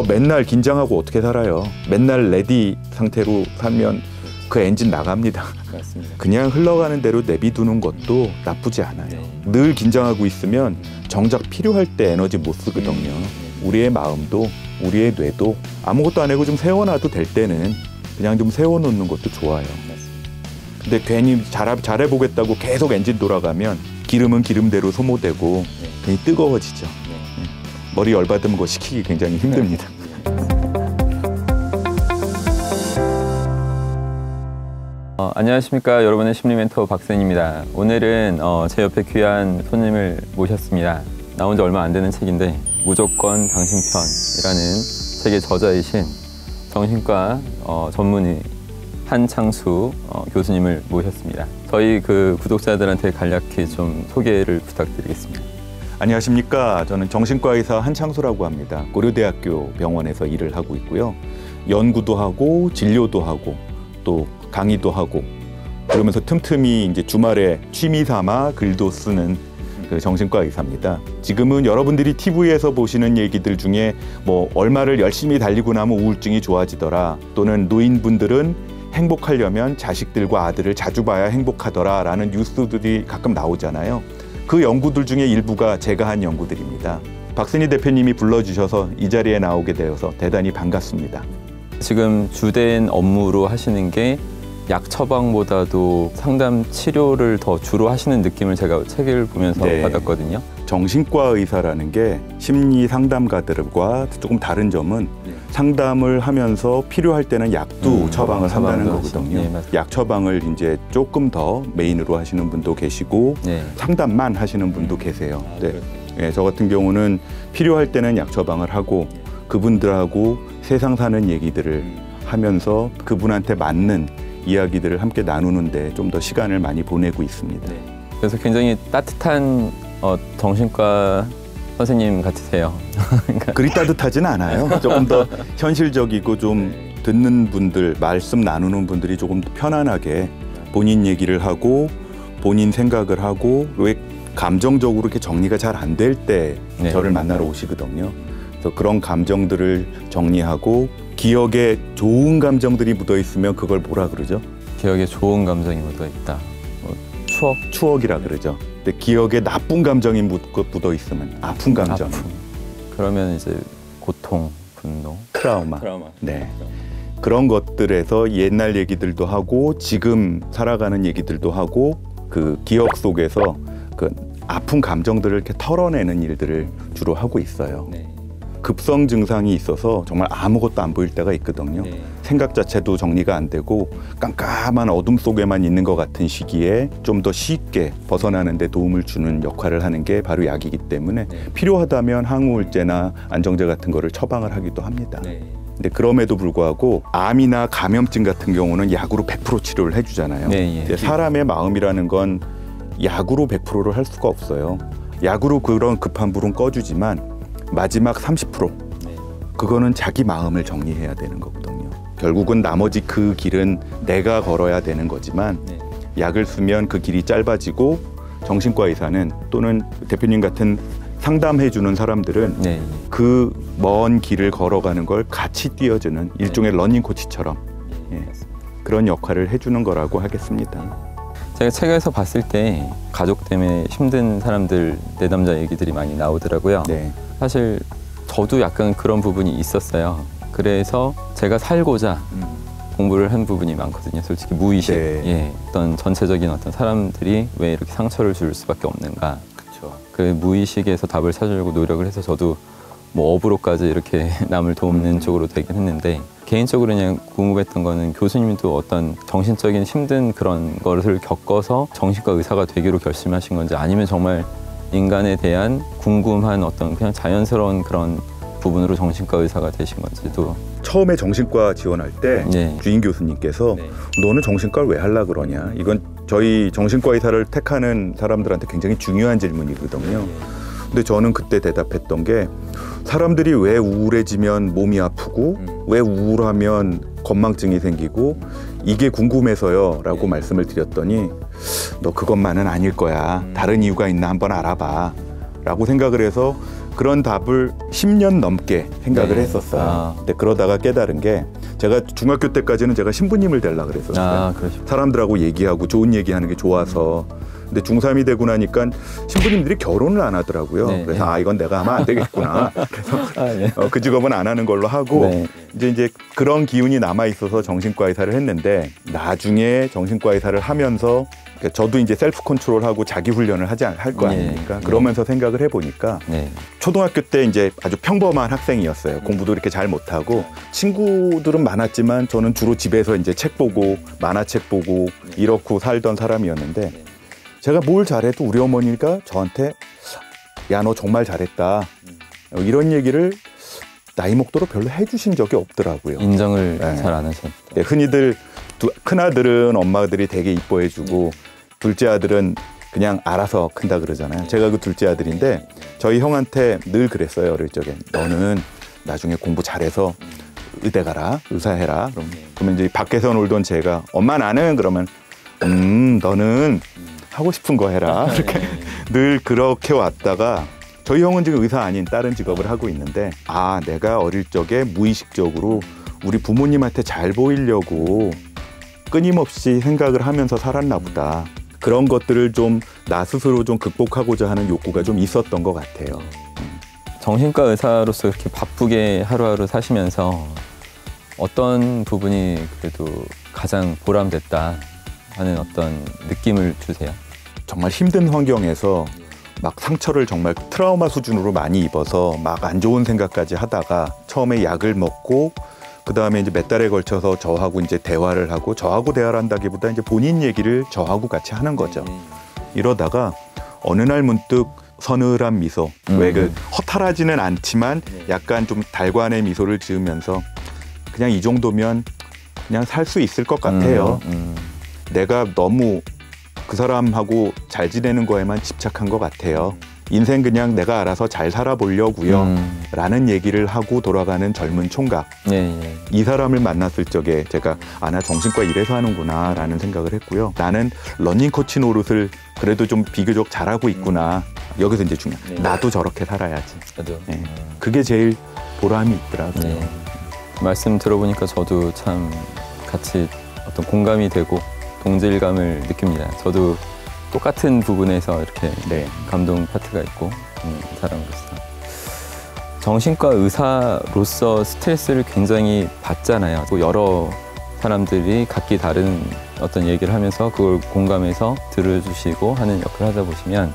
맨날 긴장하고 어떻게 살아요. 맨날 레디 상태로 살면 그 엔진 나갑니다. 맞습니다. 그냥 흘러가는 대로 내비두는 것도 나쁘지 않아요. 늘 긴장하고 있으면 정작 필요할 때 에너지 못 쓰거든요. 우리의 마음도 우리의 뇌도 아무것도 안 하고 좀 세워놔도 될 때는 그냥 좀 세워놓는 것도 좋아요. 근데 괜히 잘해보겠다고 계속 엔진 돌아가면 기름은 기름대로 소모되고 괜히 뜨거워지죠. 머리 열받으면 그거 식히기 굉장히 힘듭니다. 안녕하십니까. 여러분의 심리멘토 박센입니다. 오늘은 제 옆에 귀한 손님을 모셨습니다. 나온 지 얼마 안 되는 책인데 무조건 당신 편이라는 책의 저자이신 정신과 전문의 한창수 교수님을 모셨습니다. 저희 구독자들한테 간략히 좀 소개를 부탁드리겠습니다. 안녕하십니까. 저는 정신과 의사 한창수라고 합니다. 고려대학교 병원에서 일을 하고 있고요. 연구도 하고 진료도 하고 또 강의도 하고 그러면서 틈틈이 이제 주말에 취미 삼아 글도 쓰는 정신과 의사입니다. 지금은 여러분들이 TV에서 보시는 얘기들 중에 뭐 얼마를 열심히 달리고 나면 우울증이 좋아지더라, 또는 노인분들은 행복하려면 자식들과 아들을 자주 봐야 행복하더라 라는 뉴스들이 가끔 나오잖아요. 그 연구들 중에 일부가 제가 한 연구들입니다. 박센희 대표님이 불러주셔서 이 자리에 나오게 되어서 대단히 반갑습니다. 지금 주된 업무로 하시는 게 약 처방보다도 상담 치료를 더 주로 하시는 느낌을 제가 책을 보면서 받았거든요. 정신과 의사라는 게 심리 상담가들과 조금 다른 점은 상담을 하면서 필요할 때는 약도 처방을 한다는 거거든요. 약 처방을 이제 조금 더 메인으로 하시는 분도 계시고 상담만 하시는 분도 계세요. 저 같은 경우는 필요할 때는 약 처방을 하고 그분들하고 세상 사는 얘기들을 하면서 그분한테 맞는 이야기들을 함께 나누는데 좀 더 시간을 많이 보내고 있습니다. 그래서 굉장히 따뜻한 정신과 선생님 같으세요. 그리 따뜻하진 않아요. 조금 더 현실적이고 좀 듣는 분들, 말씀 나누는 분들이 조금 더 편안하게 본인 얘기를 하고 본인 생각을 하고 왜 감정적으로 이렇게 정리가 잘 안 될 때 저를 만나러 오시거든요. 그래서 그런 감정들을 정리하고 기억에 좋은 감정들이 묻어 있으면 그걸 뭐라 그러죠? 기억에 좋은 감정이 묻어 있다. 추억이라 그러죠. 근데 기억에 나쁜 감정이 묻어 있으면 아픈 감정. 그러면 이제 고통, 분노, 트라우마. 그런 것들에서 옛날 얘기들도 하고 지금 살아가는 얘기들도 하고 그 기억 속에서 그 아픈 감정들을 이렇게 털어내는 일들을 주로 하고 있어요. 급성 증상이 있어서 정말 아무것도 안 보일 때가 있거든요. 생각 자체도 정리가 안 되고 깜깜한 어둠 속에만 있는 것 같은 시기에 좀 더 쉽게 벗어나는 데 도움을 주는 역할을 하는 게 바로 약이기 때문에 필요하다면 항우울제나 안정제 같은 거를 처방을 하기도 합니다. 근데 그럼에도 불구하고 암이나 감염증 같은 경우는 약으로 100% 치료를 해주잖아요. 사람의 마음이라는 건 약으로 100%를 할 수가 없어요. 약으로 그런 급한 불은 꺼주지만 마지막 30% 그거는 자기 마음을 정리해야 되는 거거든요. 결국은 나머지 그 길은 내가 걸어야 되는 거지만 약을 쓰면 그 길이 짧아지고 정신과 의사는 또는 대표님 같은 상담해주는 사람들은 그 먼 길을 걸어가는 걸 같이 띄워주는 일종의 러닝 코치처럼 그런 역할을 해주는 거라고 하겠습니다. 제가 책에서 봤을 때 가족 때문에 힘든 사람들 내담자 얘기들이 많이 나오더라고요. 사실 저도 약간 그런 부분이 있었어요. 그래서 제가 살고자 공부를 한 부분이 많거든요. 솔직히 무의식, 어떤 전체적인 어떤 사람들이 왜 이렇게 상처를 줄 수밖에 없는가. 그 무의식에서 답을 찾으려고 노력을 해서 저도 뭐 업으로까지 이렇게 남을 돕는 쪽으로 되긴 했는데 개인적으로 그냥 궁금했던 거는 교수님도 어떤 정신적인 힘든 그런 거를 겪어서 정신과 의사가 되기로 결심하신 건지 아니면 정말 인간에 대한 궁금한 어떤 그냥 자연스러운 그런 부분으로 정신과 의사가 되신 건지도. 처음에 정신과 지원할 때 주인 교수님께서 너는 정신과를 왜 하려고 그러냐. 이건 저희 정신과 의사를 택하는 사람들한테 굉장히 중요한 질문이거든요. 근데 저는 그때 대답했던 게 사람들이 왜 우울해지면 몸이 아프고 왜 우울하면 건망증이 생기고 이게 궁금해서요 라고 말씀을 드렸더니 너 그것만은 아닐 거야. 다른 이유가 있나 한번 알아봐 라고 생각을 해서 그런 답을 10년 넘게 생각을 네. 했었어요. 근데 그러다가 깨달은 게 제가 중학교 때까지는 제가 신부님을 되려고 그랬었어요. 사람들하고 얘기하고 좋은 얘기하는 게 좋아서. 근데 중3이 되고 나니까 신부님들이 결혼을 안 하더라고요. 네. 그래서 이건 내가 하면 안 되겠구나. 그래서 그 직업은 안 하는 걸로 하고 이제 그런 기운이 남아 있어서 정신과 의사를 했는데 나중에 정신과 의사를 하면서 저도 이제 셀프 컨트롤하고 자기 훈련을 할 거 아닙니까? 그러면서 생각을 해보니까 초등학교 때 이제 아주 평범한 학생이었어요. 공부도 이렇게 잘 못하고 친구들은 많았지만 저는 주로 집에서 이제 책 보고 만화책 보고 이렇고 살던 사람이었는데 제가 뭘 잘해도 우리 어머니가 저한테 야, 너 정말 잘했다 이런 얘기를 나이 먹도록 별로 해주신 적이 없더라고요. 인정을 잘 안 하셨다. 네, 흔히들 큰아들은 엄마들이 되게 이뻐해주고 둘째 아들은 그냥 알아서 큰다 그러잖아요. 제가 그 둘째 아들인데 저희 형한테 늘 그랬어요. 어릴 적에 너는 나중에 공부 잘해서 의대 가라, 의사해라. 그러면 이제 밖에서 놀던 제가 엄마 나는 그러면 너는 하고 싶은 거 해라. 이렇게 늘 그렇게 왔다가 저희 형은 지금 의사 아닌 다른 직업을 하고 있는데 내가 어릴 적에 무의식적으로 우리 부모님한테 잘 보이려고 끊임없이 생각을 하면서 살았나 보다. 그런 것들을 좀 나 스스로 좀 극복하고자 하는 욕구가 좀 있었던 것 같아요. 정신과 의사로서 이렇게 바쁘게 하루하루 사시면서 어떤 부분이 그래도 가장 보람됐다 하는 어떤 느낌을 주세요? 정말 힘든 환경에서 막 상처를 정말 트라우마 수준으로 많이 입어서 막 안 좋은 생각까지 하다가 처음에 약을 먹고 그 다음에 이제 몇 달에 걸쳐서 저하고 이제 대화를 하고 저하고 대화를 한다기보다 이제 본인 얘기를 저하고 같이 하는 거죠. 이러다가 어느 날 문득 서늘한 미소, 왜 그 허탈하지는 않지만 약간 좀 달관의 미소를 지으면서 그냥 이 정도면 그냥 살 수 있을 것 같아요. 내가 너무 그 사람하고 잘 지내는 거에만 집착한 것 같아요. 인생 그냥 내가 알아서 잘 살아보려고요. 라는 얘기를 하고 돌아가는 젊은 총각. 이 사람을 만났을 적에 제가 나 정신과 이래서 하는구나 라는 생각을 했고요. 나는 러닝코치 노릇을 그래도 좀 비교적 잘하고 있구나. 여기서 이제 중요한 나도 저렇게 살아야지. 그게 제일 보람이 있더라고요. 말씀 들어보니까 저도 참 같이 어떤 공감이 되고 동질감을 느낍니다. 저도 똑같은 부분에서 이렇게 감동 파트가 있고 사람으로서 정신과 의사로서 스트레스를 굉장히 받잖아요. 또 여러 사람들이 각기 다른 어떤 얘기를 하면서 그걸 공감해서 들어주시고 하는 역할을 하다 보시면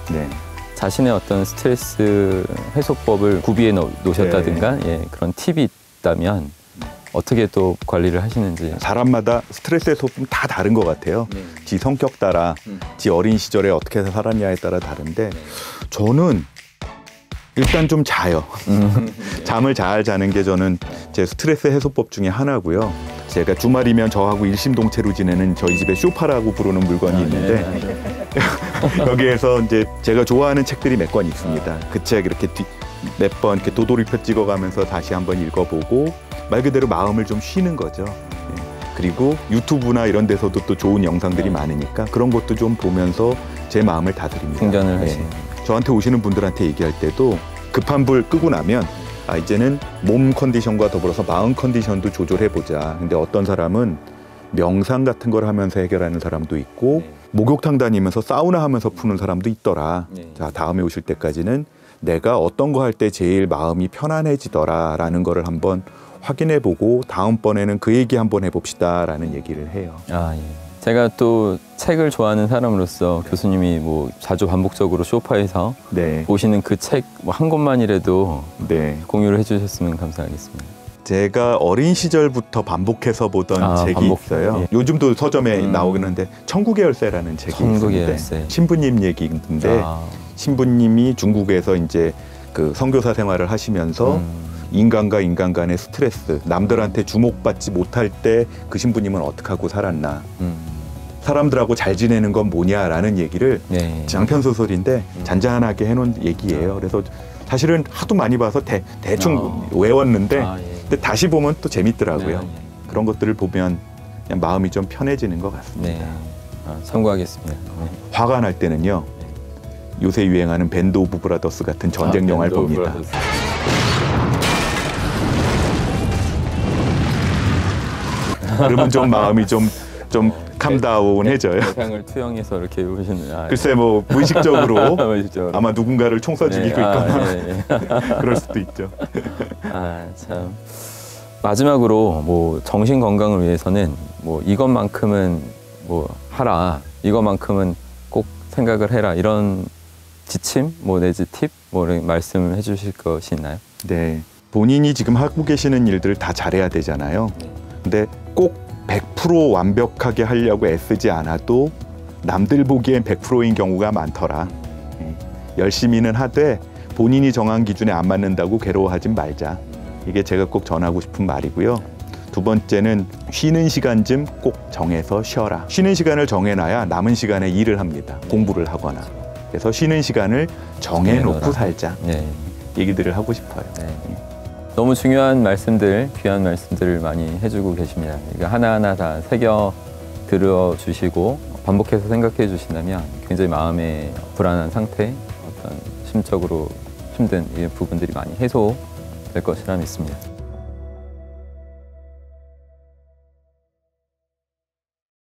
자신의 어떤 스트레스 해소법을 구비해 놓으셨다든가 그런 팁이 있다면 어떻게 또 관리를 하시는지. 사람마다 스트레스 해소법은 다 다른 것 같아요. 지 성격 따라, 지 어린 시절에 어떻게 해서 살았냐에 따라 다른데 저는 일단 좀 자요. 잠을 잘 자는 게 저는 제 스트레스 해소법 중에 하나고요. 제가 주말이면 저하고 일심동체로 지내는 저희 집에 쇼파라고 부르는 물건이 있는데 여기에서 이제 제가 좋아하는 책들이 몇 권 있습니다. 그 책 이렇게 몇 번 이렇게 도돌이표 찍어가면서 다시 한번 읽어보고 말 그대로 마음을 좀 쉬는 거죠. 그리고 유튜브나 이런 데서도 또 좋은 영상들이 많으니까 그런 것도 좀 보면서 제 마음을 다스립니다. 충전을 하시는. 저한테 오시는 분들한테 얘기할 때도 급한 불 끄고 나면 이제는 몸 컨디션과 더불어서 마음 컨디션도 조절해보자. 근데 어떤 사람은 명상 같은 걸 하면서 해결하는 사람도 있고 목욕탕 다니면서 사우나 하면서 푸는 사람도 있더라. 자, 다음에 오실 때까지는 내가 어떤 거 할 때 제일 마음이 편안해지더라라는 거를 한번 확인해보고 다음번에는 그 얘기 한번 해봅시다라는 얘기를 해요. 제가 또 책을 좋아하는 사람으로서 교수님이 뭐 자주 반복적으로 소파에서 보시는 그 책 한 권만이라도 공유를 해주셨으면 감사하겠습니다. 제가 어린 시절부터 반복해서 보던 책이 있어요. 요즘도 서점에 나오긴 하는데 천국의 열쇠라는 책이 있는데 신부님 얘기인데 신부님이 중국에서 이제 그 선교사 생활을 하시면서 인간과 인간 간의 스트레스, 남들한테 주목받지 못할 때 그 신부님은 어떻게 하고 살았나, 사람들하고 잘 지내는 건 뭐냐라는 얘기를 장편 소설인데 잔잔하게 해놓은 얘기예요. 그래서 사실은 하도 많이 봐서 대충 외웠는데 근데 다시 보면 또 재밌더라고요. 그런 것들을 보면 그냥 마음이 좀 편해지는 것 같습니다. 참고하겠습니다. 화가 날 때는요, 요새 유행하는 밴드 오브 브라더스 같은 전쟁 영화를 봅니다. 그러면 좀 마음이 좀 캄다운해져요. 세상을 투영해서 이렇게 보시는. 글쎄 뭐 무의식적으로 무의식적으로. 아마 누군가를 총 쏴 죽이고 있거나 그럴 수도 있죠. 참. 마지막으로 뭐 정신 건강을 위해서는 뭐 이것만큼은 뭐 하라, 이것만큼은 꼭 생각을 해라, 이런 지침 뭐 내지 팁 뭐 말씀해 주실 것이 있나요? 네, 본인이 지금 하고 계시는 일들을 다 잘해야 되잖아요. 근데 꼭 100% 완벽하게 하려고 애쓰지 않아도 남들 보기엔 100%인 경우가 많더라. 열심히는 하되 본인이 정한 기준에 안 맞는다고 괴로워하진 말자. 이게 제가 꼭 전하고 싶은 말이고요. 두 번째는 쉬는 시간 좀 꼭 정해서 쉬어라. 쉬는 시간을 정해놔야 남은 시간에 일을 합니다. 공부를 하거나. 그래서 쉬는 시간을 정해놓고 살자. 얘기들을 하고 싶어요. 너무 중요한 말씀들, 귀한 말씀들을 많이 해주고 계십니다. 이거 하나하나 다 새겨 들어주시고 반복해서 생각해 주신다면 굉장히 마음의 불안한 상태, 어떤 심적으로 힘든 이 부분들이 많이 해소될 것이라 믿습니다.